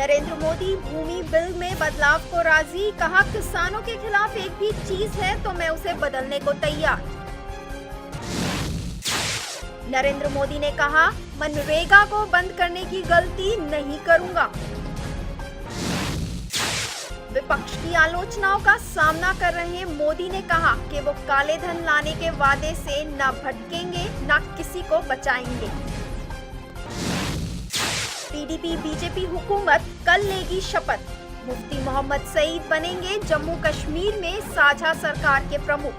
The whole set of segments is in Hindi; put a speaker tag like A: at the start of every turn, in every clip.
A: नरेंद्र मोदी भूमि बिल में बदलाव को राजी, कहा किसानों के खिलाफ एक भी चीज है तो मैं उसे बदलने को तैयार। नरेंद्र मोदी ने कहा मनरेगा को बंद करने की गलती नहीं करूंगा। विपक्ष की आलोचनाओं का सामना कर रहे मोदी ने कहा कि वो काले धन लाने के वादे से न भटकेंगे न किसी को बचाएंगे। पीडीपी बीजेपी हुकूमत कल लेगी शपथ, मुफ्ती मोहम्मद सईद बनेंगे जम्मू कश्मीर में साझा सरकार के प्रमुख।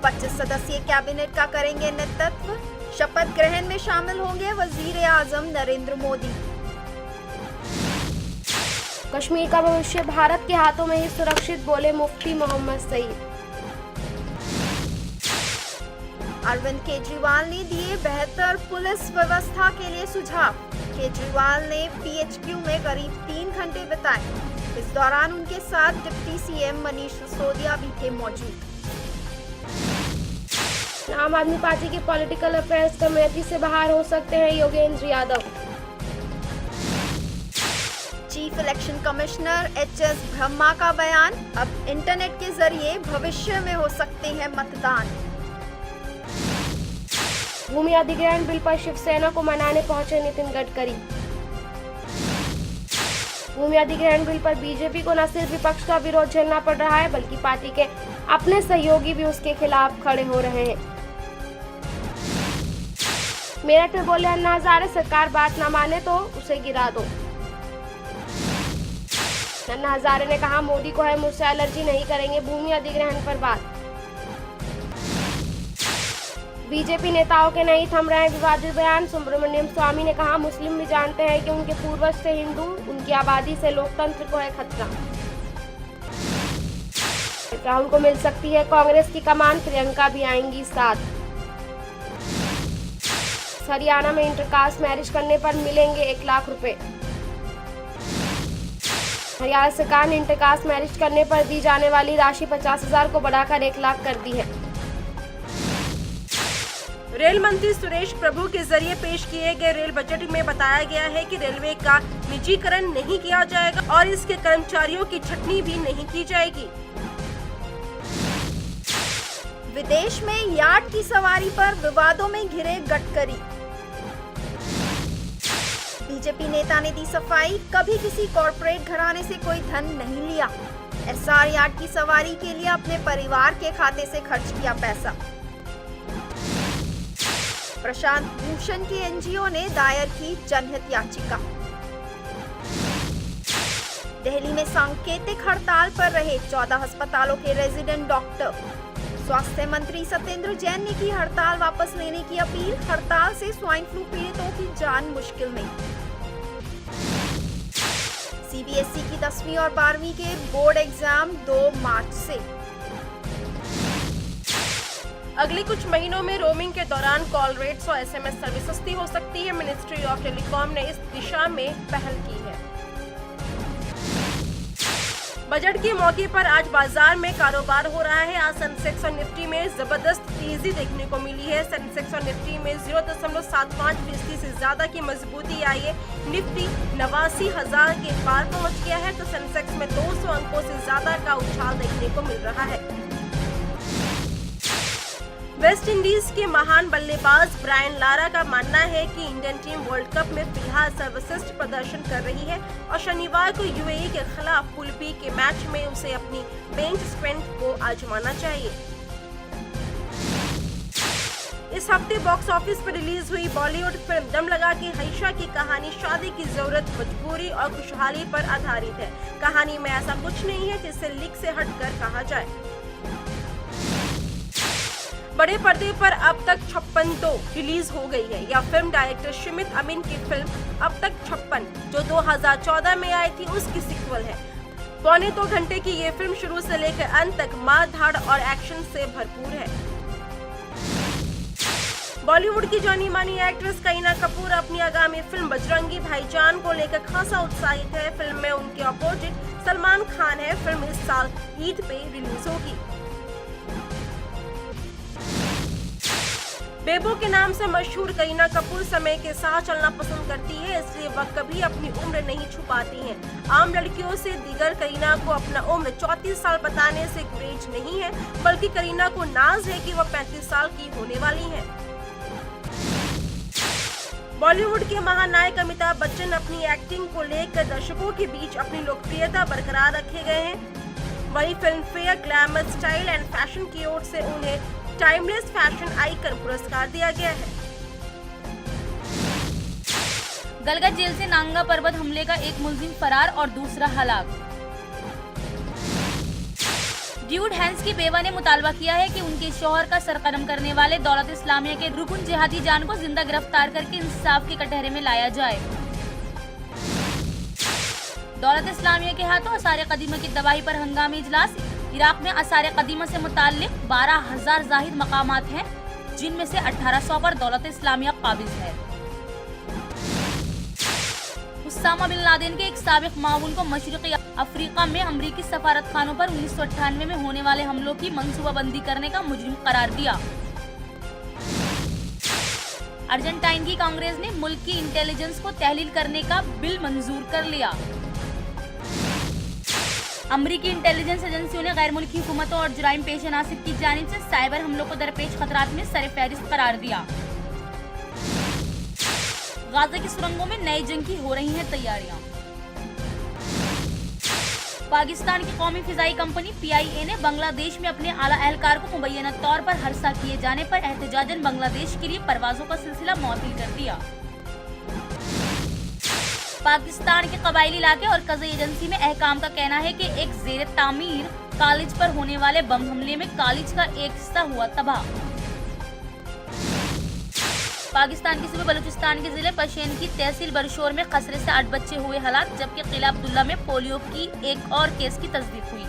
A: 25 सदस्यीय कैबिनेट का करेंगे नेतृत्व, शपथ ग्रहण में शामिल होंगे वजीर आजम नरेंद्र मोदी।
B: कश्मीर का भविष्य भारत के हाथों में ही सुरक्षित, बोले मुफ्ती मोहम्मद सईद।
A: अरविंद केजरीवाल ने दिए बेहतर पुलिस व्यवस्था के लिए सुझाव। केजरीवाल ने पीएचक्यू में करीब 3 घंटे बिताए। इस दौरान उनके साथ डिप्टी सीएम मनीष सिसोदिया भी थे मौजूद।
B: आम आदमी पार्टी के पॉलिटिकल अफेयर्स कमेटी से बाहर हो सकते हैं Yogendra Yadav.
A: Chief election commissioner HS Brahma का बयान, अब इंटरनेट के जरिए भविष्य में हो सकते हैं मतदान।
B: भूमि अधिग्रहण बिल पर शिवसेना को मनाने पहुंचे नितिन गडकरी। भूमि अधिग्रहण बिल पर बीजेपी को न सिर्फ विपक्ष का विरोध झेलना पड़ रहा है बल्कि पार्टी के अपने सहयोगी भी उसके खिलाफ खड़े हो रहे हैं। मेरठ में बोले अन्ना हजारे, सरकार बात न माने तो उसे गिरा दो। अन्ना हजारे ने कहा मोदी को है मुझसे एलर्जी, नहीं करेंगे भूमि अधिग्रहण पर बात। बीजेपी नेताओं के नहीं थम रहे विवादित बयान, सुब्रमण्यम स्वामी ने कहा मुस्लिम भी जानते हैं कि उनके पूर्वज से हिंदू, उनकी आबादी से लोकतंत्र को है खतरा। राहुल को मिल सकती है कांग्रेस की कमान, प्रियंका भी आएंगी साथ। हरियाणा में इंटरकास्ट मैरिज करने पर मिलेंगे 1 लाख रुपए। हरियाणा सरकार ने इंटरकास्ट मैरिज करने पर दी जाने वाली राशि 50,000 को बढ़ाकर 1 लाख कर दी है।
C: रेल मंत्री सुरेश प्रभु के जरिए पेश किए गए रेल बजट में बताया गया है कि रेलवे का निजीकरण नहीं किया जाएगा और इसके कर्मचारियों की छटनी भी नहीं की जाएगी।
A: विदेश में याट की सवारी पर विवादों में घिरे गडकरी। बीजेपी नेता ने दी सफाई, कभी किसी कॉर्पोरेट घराने से कोई धन नहीं लिया। एसआर याट की सवारी के लिए अपने परिवार के खाते से खर्च किया पैसा। प्रशांत भूषण के एनजीओ ने दायर की जनहित याचिका। दिल्ली में सांकेतिक हड़ताल पर रहे 14 अस्पतालों के रेजिडेंट डॉक्टर। स्वास्थ्य मंत्री सत्येंद्र जैन ने की हड़ताल वापस लेने की अपील, हड़ताल से स्वाइन फ्लू पीड़ितों की जान मुश्किल में। सीबीएसई की 10वीं और 12वीं के बोर्ड एग्जाम 2 मार्च से।
C: अगले कुछ महीनों में रोमिंग के दौरान कॉल रेट्स और एसएमएस सर्विस सस्ती हो सकती है। मिनिस्ट्री ऑफ टेलीकॉम ने इस दिशा में पहल की है। बजट के मौके पर आज बाजार में कारोबार हो रहा है। आज सेंसेक्स और निफ्टी में जबरदस्त तेजी देखने को मिली है। सेंसेक्स और निफ्टी में 0.75% से ज्यादा की मजबूती आई है। निफ्टी 89,000 के पार पहुंच गया है तो सेंसेक्स में 200 अंकों से ज्यादा का उछाल देखने को मिल रहा है। वेस्ट इंडीज के महान बल्लेबाज ब्रायन लारा का मानना है कि इंडियन टीम वर्ल्ड कप में फिलहाल सर्वश्रेष्ठ प्रदर्शन कर रही है और शनिवार को यूएई के खिलाफ पूल बी के मैच में उसे अपनी बेंच स्ट्रेंथ को आजमाना चाहिए। इस हफ्ते बॉक्स ऑफिस पर रिलीज हुई बॉलीवुड फिल्म दम लगा के हईशा की कहानी शादी की जरूरत, मजबूरी और खुशहाली पर आधारित है। कहानी में ऐसा कुछ नहीं है जिसे लीक से हटकर कहा जाए। बड़े पर्दे पर अब तक 56 रिलीज हो गई है। यह फिल्म डायरेक्टर शिमित अमीन की फिल्म अब तक 56 जो 2014 में आई थी उसकी सीक्वल है। 1.25 घंटे की ये फिल्म शुरू से लेकर अंत तक मार धाड़ और एक्शन से भरपूर है। बॉलीवुड की जानी मानी एक्ट्रेस करीना कपूर अपनी आगामी फिल्म बजरंगी भाईजान को लेकर खासा उत्साहित है। फिल्म में उनके अपोजिट सलमान खान है। फिल्म इस साल ईद पे रिलीज होगी। बेबो के नाम से मशहूर करीना कपूर समय के साथ चलना पसंद करती है, इसलिए वह कभी अपनी उम्र नहीं छुपाती हैं। आम लड़कियों से दीगर करीना को अपना उम्र 34 साल बताने से गुरेज नहीं है, बल्कि करीना को नाज है कि वह 35 साल की होने वाली हैं। बॉलीवुड के महानायक अमिताभ बच्चन अपनी एक्टिंग को लेकर दर्शकों के बीच अपनी लोकप्रियता बरकरार रखे गए हैं। वहीं film fair glamour style and fashion की ओर से उन्हें टाइमलेस फैशन आइकन पुरस्कार दिया गया है।
D: गलगत जेल से नांगा पर्वत हमले का एक मुलजिम फरार और दूसरा हलाक। ड्यूड हैंस की बेवा ने मुतालबा किया है कि उनके शौहर का सरकरम करने वाले दौलत इस्लामिया के रुकन जिहादी जान को जिंदा गिरफ्तार करके इंसाफ के कटहरे में लाया जाए। दौलत इस्लामिया के हाथों असारे कदीमा की तबाही पर हंगामी इजलास। इराक में असारे कदीमा से मुताल्लिक 12,000 जाहिद मकामात हैं, जिनमें से 1800 पर दौलत इस्लामिया काबिज है। उसामा बिन लादेन के एक साबिक मावून को मशरिकी अफ्रीका में अमरीकी सफारत खानों पर 1998 में होने वाले हमलों की मंसूबाबंदी करने का मुजरिम करार दिया। अर्जेंटाइन की कांग्रेस ने मुल्क की इंटेलिजेंस को तहलील करने का बिल मंजूर कर लिया। अमरीकी इंटेलिजेंस एजेंसियों ने गैर मुल्की हुकूमतों और जुराइम पेश नासिब की जानिब से साइबर हमलों को दरपेश खतरात में सरफहरिस्त करार दिया। गाजा की सुरंगों में नई जंग की हो रही हैं तैयारियां। पाकिस्तान की कौमी फिजाई कंपनी PIA ने बांग्लादेश में अपने आला एहलकार को मुबैना तौर पर हरसा किए जाने पर एहतजाजन बांग्लादेश के लिए परवाजों का सिलसिला मुअत्तल कर दिया। पाकिस्तान के कबायली इलाके और कज़ई एजेंसी में अहकाम का कहना है कि एक ज़ेरे तामीर कॉलेज पर होने वाले बम हमले में कॉलेज का एक हिस्सा हुआ तबाह। पाकिस्तान के सूबे बलूचिस्तान के जिले पशेन की तहसील बरशोर में खसरे से 8 बच्चे हुए हलाक, जबकि किला अब्दुल्ला में पोलियो की एक और केस की तस्दीक हुई।